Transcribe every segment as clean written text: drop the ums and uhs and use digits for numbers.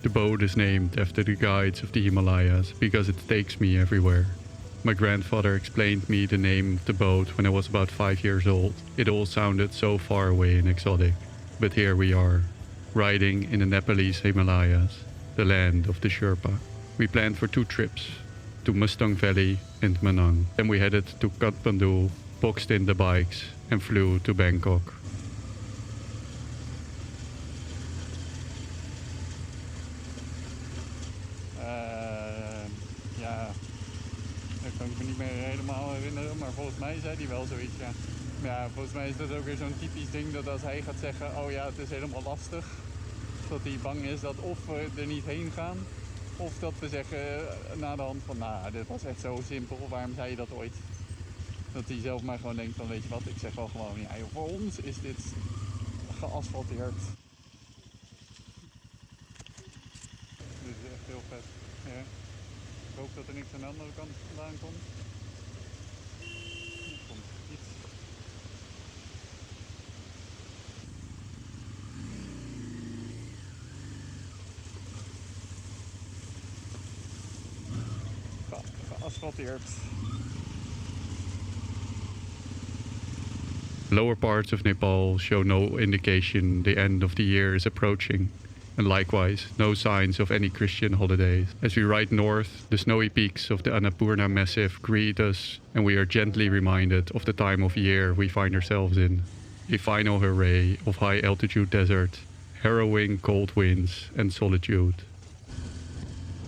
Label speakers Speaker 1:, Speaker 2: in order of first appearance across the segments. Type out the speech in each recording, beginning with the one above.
Speaker 1: The boat is named after the guides of the Himalayas because it takes me everywhere. My grandfather explained me the name of the boat when I was about 5 years old. It all sounded so far away and exotic. But here we are, riding in the Nepalese Himalayas, the land of the Sherpa. We planned for 2 trips, to Mustang Valley and Manang. Then we headed to Kathmandu, boxed in the bikes and flew to Bangkok.
Speaker 2: Dat kan ik me niet meer helemaal herinneren, maar volgens mij zei hij wel zoiets, ja. Maar ja, volgens mij is dat ook weer zo'n typisch ding dat als hij gaat zeggen, oh ja, het is helemaal lastig, dat hij bang is dat of we er niet heen gaan, of dat we zeggen na de hand van, nou, dit was echt zo simpel, waarom zei je dat ooit? Dat hij zelf maar gewoon denkt van, weet je wat, ik zeg wel gewoon, ja, voor ons is dit geasfalteerd. Dit is echt heel vet, ja. Ik hoop dat er niks aan de andere kant vandaan komt. Er komt iets. Geasfalteerd.
Speaker 1: Lower parts of Nepal show no indication the end of the year is approaching. And likewise, no signs of any Christian holidays. As we ride north, the snowy peaks of the Annapurna Massif greet us, and we are gently reminded of the time of year we find ourselves in. A final hooray of high-altitude desert, harrowing cold winds and solitude.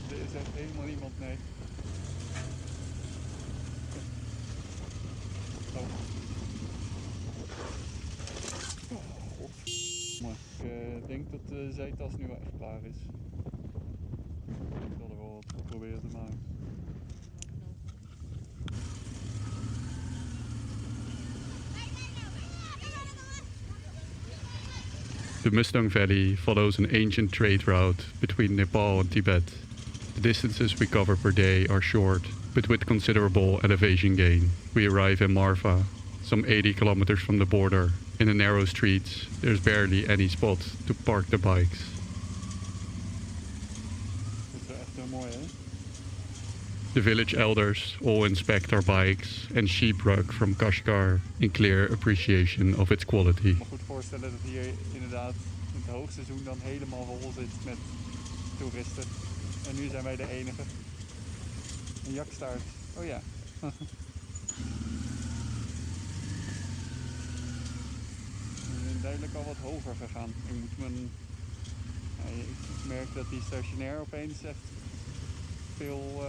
Speaker 2: Er is echt helemaal niemand, nee. Ik denk dat de zijtas nu wel echt klaar is. Ik zal er wel wat voor proberen te maken.
Speaker 1: The Mustang Valley follows an ancient trade route between Nepal and Tibet. The distances we cover per day are short, but with considerable elevation gain. We arrive in Marfa, some 80 kilometers from the border. In the narrow streets, there's barely any spot to park the bikes.
Speaker 2: Dat is wel echt heel mooi, hè?
Speaker 1: The village elders all inspect our bikes and sheeprug from Kashgar in clear appreciation of its quality.
Speaker 2: Ik kan me goed voorstellen dat hier inderdaad in het hoogseizoen dan helemaal vol zit met toeristen. En nu zijn wij de enige. Een jakstaart. Oh ja. We zijn duidelijk al wat hoger gegaan. Ik merk dat die stationair opeens echt veel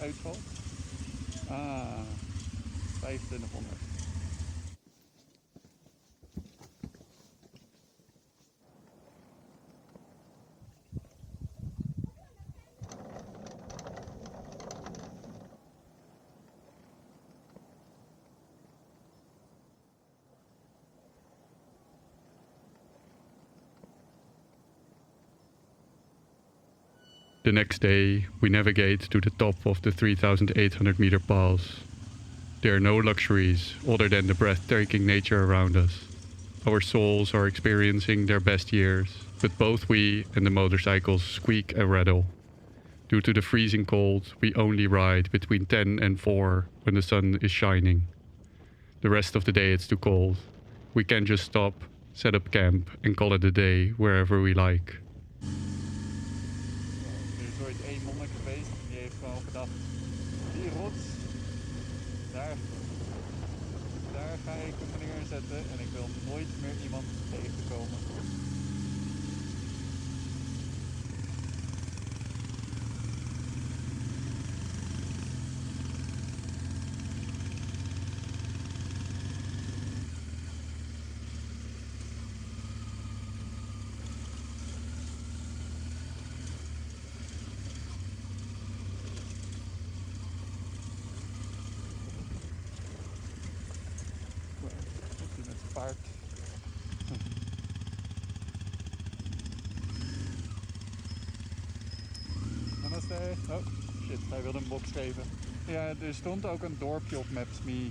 Speaker 2: uitvalt. 2500.
Speaker 1: The next day, we navigate to the top of the 3,800 meter pass. There are no luxuries other than the breathtaking nature around us. Our souls are experiencing their best years, but both we and the motorcycles squeak and rattle. Due to the freezing cold, we only ride between 10 and 4 when the sun is shining. The rest of the day it's too cold. We can just stop, set up camp and call it a day wherever we like.
Speaker 2: Er is ooit één monnik geweest en die heeft gewoon gedacht, die rots, daar ga ik hem neerzetten en ik wil nooit meer iemand tegenkomen. Paard. Namaste. Oh, shit, hij wilde een box geven. Ja, er stond ook een dorpje op Maps.me,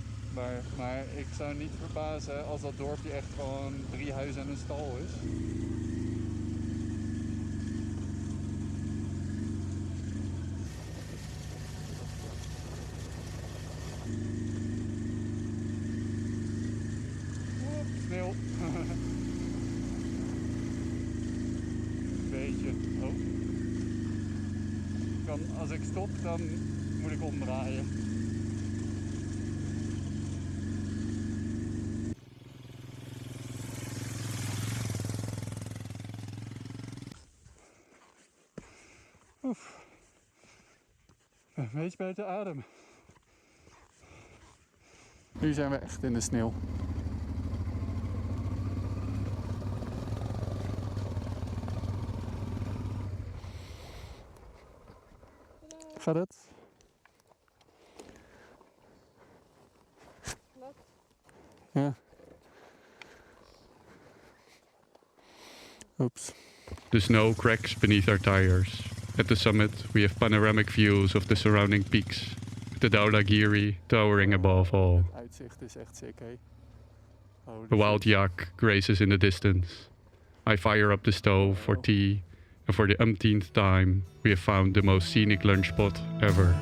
Speaker 2: maar ik zou niet verbazen als dat dorpje echt gewoon 3 huizen en een stal is. als ik stop, dan moet ik omdraaien. Oef. Ik ben een beetje buiten adem. Nu zijn we echt in de sneeuw. Gaat het? Ja. Oops.
Speaker 1: The snow cracks beneath our tires. At the summit, we have panoramic views of the surrounding peaks, with the Dhaulagiri towering above all.
Speaker 2: Het uitzicht is echt sick, hè?
Speaker 1: A wild yak grazes in the distance. I fire up the stove for tea, and for the umpteenth time, we have found the most scenic lunch spot ever.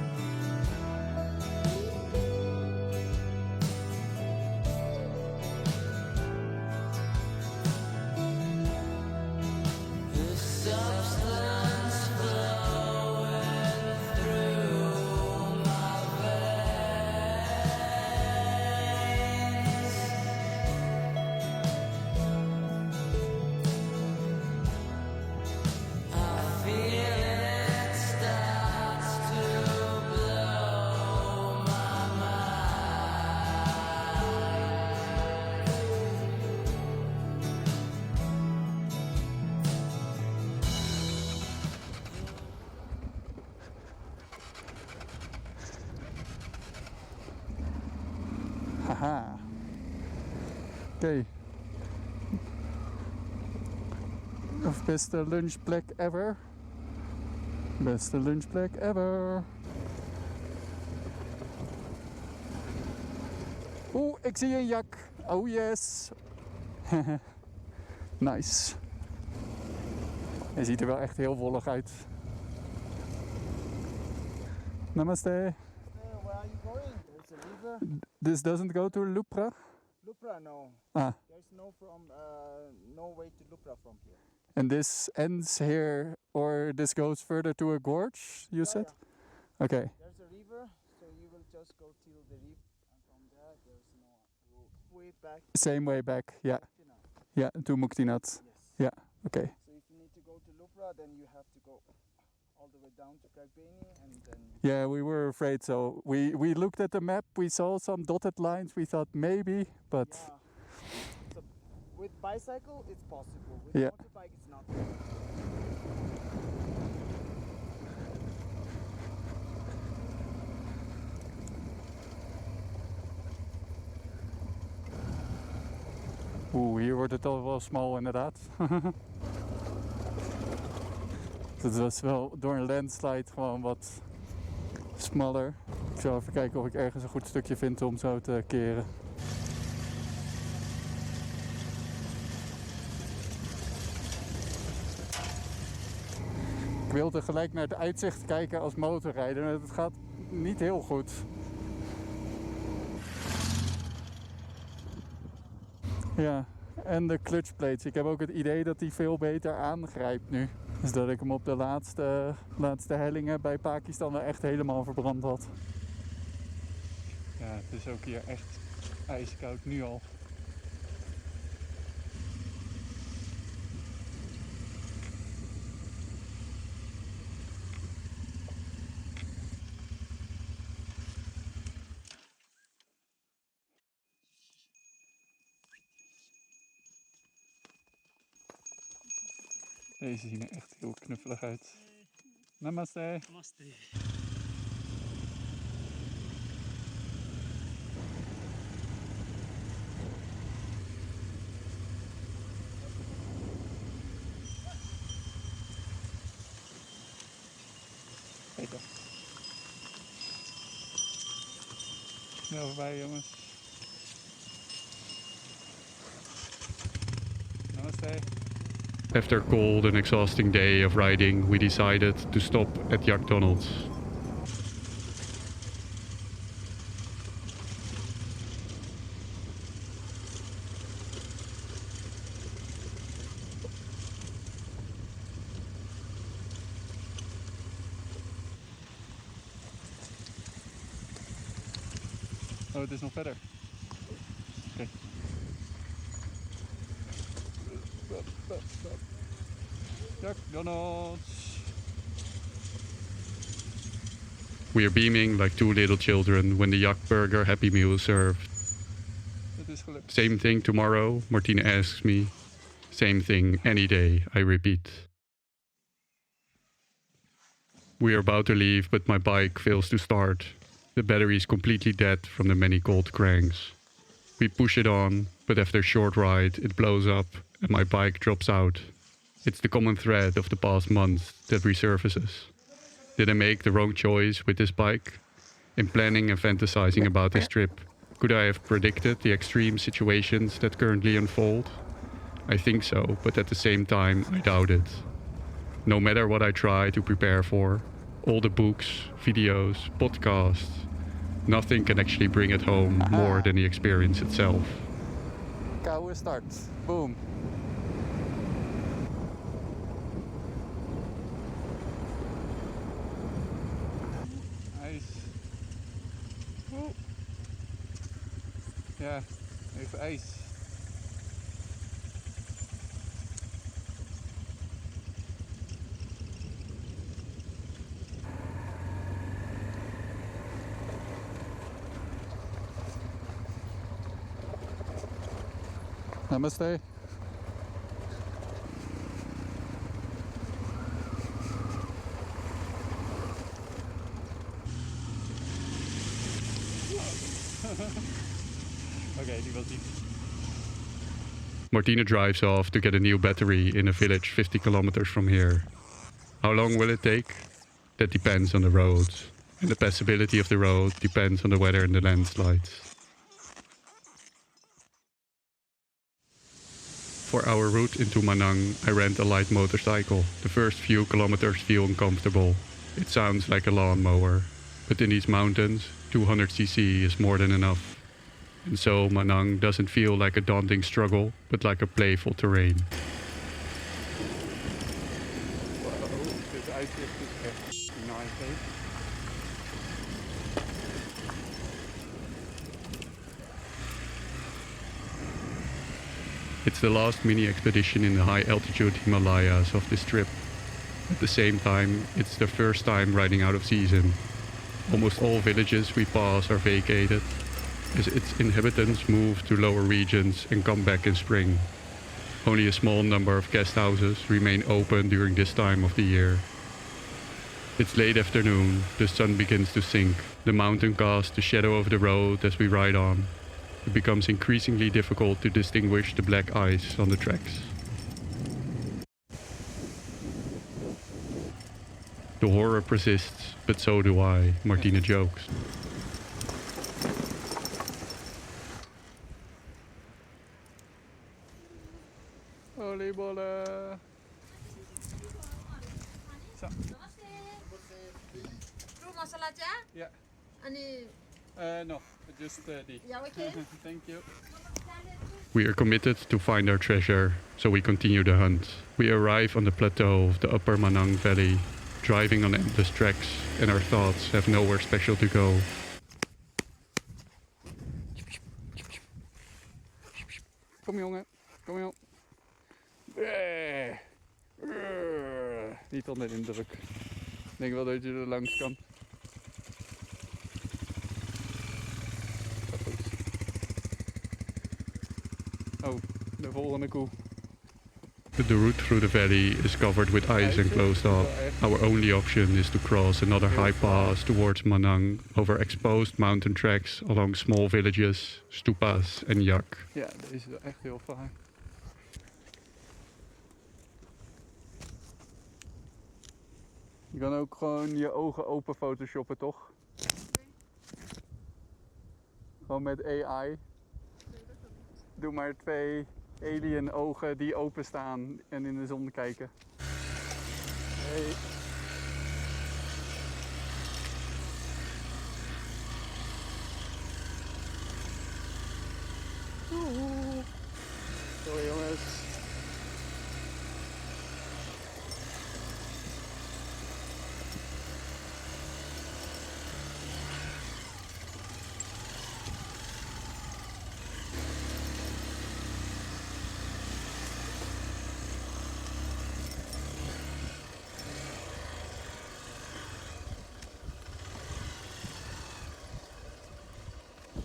Speaker 2: Haha. Oké. Of beste lunchplek ever. Beste lunchplek ever. Oeh, ik zie een jak. Oh yes. Nice. Hij ziet er wel echt heel wollig uit. Namaste.
Speaker 3: Where are you going? There's a river.
Speaker 2: This doesn't go to Lupra?
Speaker 3: Lupra, no.
Speaker 2: Ah,
Speaker 3: There's no way to Lupra from here.
Speaker 2: and this ends here, or this goes further to a gorge, you said?
Speaker 3: Yeah.
Speaker 2: Okay.
Speaker 3: There's a river, so you will just go till the river, and from there there's no way back.
Speaker 2: Same way back, yeah.
Speaker 3: Tina.
Speaker 2: Yeah, to Muktinat.
Speaker 3: Yes.
Speaker 2: Yeah, okay.
Speaker 3: So if you need to go to Lupra, then you have to go all the way down to Kagbeni, and then.
Speaker 2: Yeah, we were afraid so. We looked at the map, we saw some dotted lines, we thought maybe, but
Speaker 3: Yeah. So with bicycle, it's possible. With
Speaker 2: Yeah.
Speaker 3: motorbike, it's not.
Speaker 2: oeh, hier wordt het al wel smal inderdaad. Het was wel door een landslide gewoon wat smaller. Ik zal even kijken of ik ergens een goed stukje vind om zo te keren. Ik wilde gelijk naar het uitzicht kijken als motorrijder, maar het gaat niet heel goed. Ja, en de clutchplates. Ik heb ook het idee dat die veel beter aangrijpt nu. Dus dat ik hem op de laatste hellingen bij Pakistan wel echt helemaal verbrand had. Ja, het is ook hier echt ijskoud nu al. Deze zien er echt heel knuffelig uit. Namaste.
Speaker 4: Namaste.
Speaker 2: Kijk dan. Snel voorbij, jongens. Namaste.
Speaker 1: After a cold and exhausting day of riding, we decided to stop at Yak Donald's.
Speaker 2: Oh, het is nog verder. Oké. McDonald's.
Speaker 1: We are beaming like two little children when the Yak Burger Happy Meal is served.
Speaker 2: Het is gelukt.
Speaker 1: Same thing tomorrow, Martine asks me. Same thing any day, I repeat. We are about to leave, but my bike fails to start. The battery is completely dead from the many cold cranks. We push it on, but after a short ride, it blows up and my bike drops out. It's the common thread of the past month that resurfaces. Did I make the wrong choice with this bike? In planning and fantasizing about this trip, could I have predicted the extreme situations that currently unfold? I think so, but at the same time, I doubt it. No matter what I try to prepare for, all the books, videos, podcasts, nothing can actually bring it home more than the experience itself.
Speaker 2: Koude start. Boom. IJs. Oeh. Ja, even ijs. Namaste. Oké, die was die.
Speaker 1: Martina drives off to get a new battery in a village 50 kilometers from here. How long will it take? That depends on the road. And the passability of the road depends on the weather and the landslides. For our route into Manang, I rent a light motorcycle. The first few kilometers feel uncomfortable. It sounds like a lawnmower. But in these mountains, 200cc is more than enough. And so Manang doesn't feel like a daunting struggle, but like a playful terrain.
Speaker 2: Wow, dit uitzicht is echt nice, hè?
Speaker 1: It's the last mini expedition in the high altitude Himalayas of this trip. At the same time, it's the first time riding out of season. Almost all villages we pass are vacated, as its inhabitants move to lower regions and come back in spring. Only a small number of guest houses remain open during this time of the year. It's late afternoon, the sun begins to sink, the mountain casts a shadow over the road as we ride on. It becomes increasingly difficult to distinguish the black ice on the tracks. The horror persists, but so do I, Martina jokes.
Speaker 2: Oliebollen. Zo.
Speaker 4: Roe masala cha?
Speaker 2: Ja.
Speaker 4: Ani
Speaker 2: No, just die.
Speaker 4: ja okay.
Speaker 2: Thank you.
Speaker 1: We are committed to find our treasure, so we continue the hunt. We arrive on the plateau of the upper Manang Valley, driving on endless tracks, and our thoughts have nowhere special to go.
Speaker 2: Kom jongen, kom jongen. Niet onder de indruk. Ik denk wel dat je er langs kan. Oh, de volgende koe.
Speaker 1: The route through the valley is covered with ice and closed off. Our only option is to cross another high pass towards Manang over exposed mountain tracks along small villages, stupas and yak.
Speaker 2: Ja, deze is wel echt heel fijn. Je kan ook gewoon je ogen open photoshoppen, toch? Gewoon met AI. Doe maar 2 alien ogen die openstaan en in de zon kijken. Hey. Sorry jongens.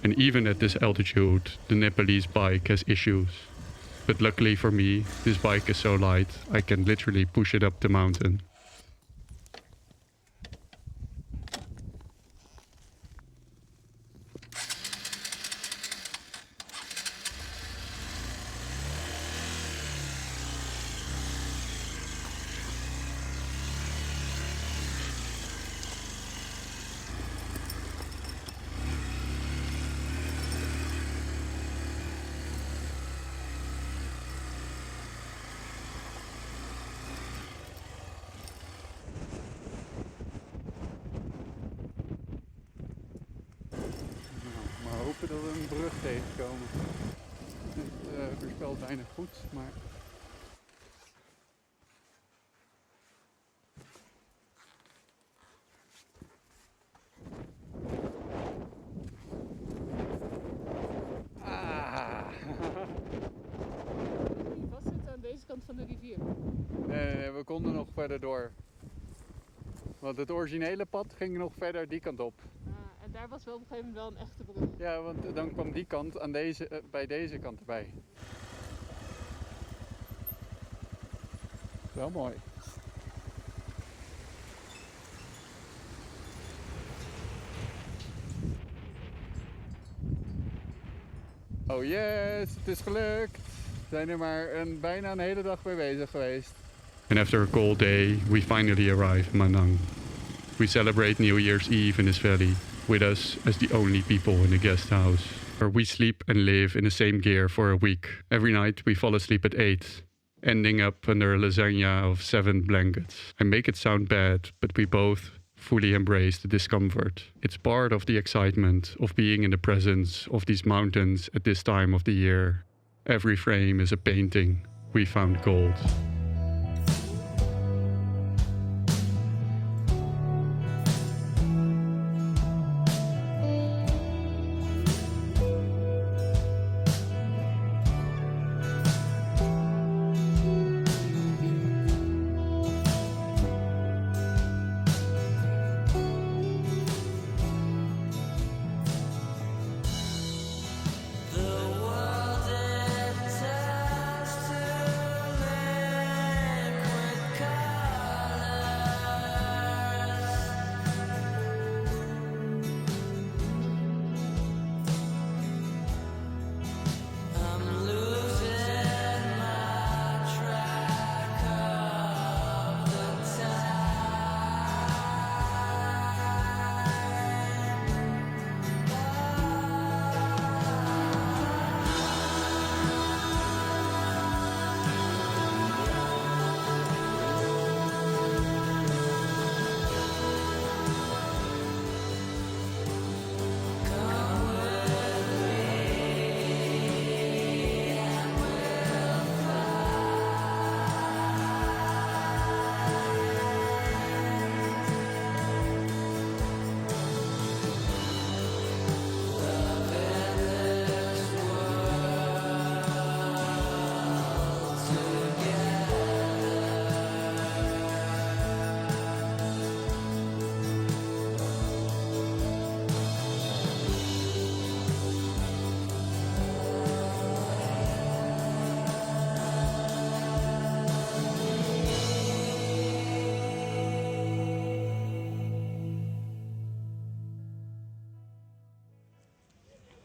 Speaker 1: And even at this altitude, the Nepalese bike has issues. But luckily for me, this bike is so light, I can literally push it up the mountain.
Speaker 2: Maar hopen dat we een brug tegenkomen. Het voorspelt weinig goed, maar...
Speaker 5: Vastzitten aan deze kant van de rivier.
Speaker 2: Nee, we konden nog verder door. Want het originele pad ging nog verder die kant op.
Speaker 5: En daar was wel op een gegeven moment wel een echte brug.
Speaker 2: Ja, want dan kwam die kant aan bij deze kant erbij. Wel mooi. Oh yes, het is gelukt. We zijn er maar bijna een hele dag mee bezig geweest.
Speaker 1: And after a cold day, we finally arrive in Manang. We celebrate New Year's Eve in this valley, with us as the only people in the guest house, where we sleep and live in the same gear for a week. Every night we fall asleep at 8, ending up under a lasagna of 7 blankets. I make it sound bad, but we both fully embrace the discomfort. It's part of the excitement of being in the presence of these mountains at this time of the year. Every frame is a painting. We found gold.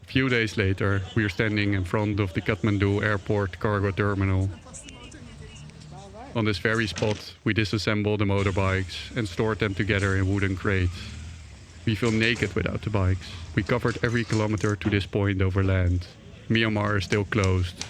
Speaker 1: A few days later, we are standing in front of the Kathmandu airport cargo terminal. On this very spot, we disassemble the motorbikes and stored them together in wooden crates. We feel naked without the bikes. We covered every kilometer to this point overland. Myanmar is still closed,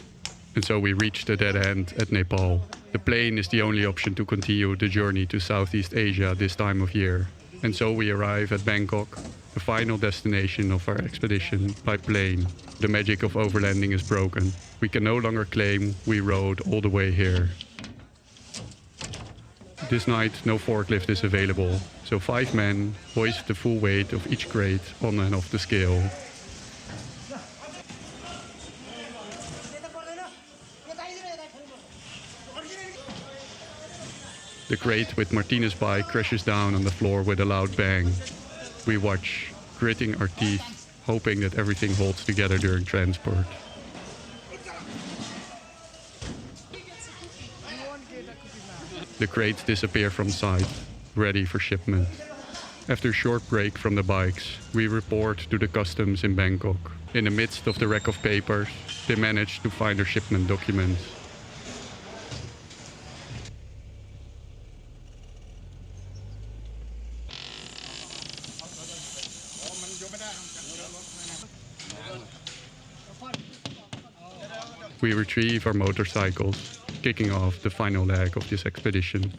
Speaker 1: and so we reached a dead end at Nepal. The plane is the only option to continue the journey to Southeast Asia this time of year. And so we arrive at Bangkok, the final destination of our expedition, by plane. The magic of overlanding is broken. We can no longer claim we rode all the way here. This night no forklift is available, so 5 men hoist the full weight of each crate on and off the scale. The crate with Martina's bike crashes down on the floor with a loud bang. We watch, gritting our teeth, hoping that everything holds together during transport. The crates disappear from sight, ready for shipment. After a short break from the bikes, we report to the customs in Bangkok. In the midst of the wreck of papers, they manage to find their shipment documents. We retrieve our motorcycles, kicking off the final leg of this expedition.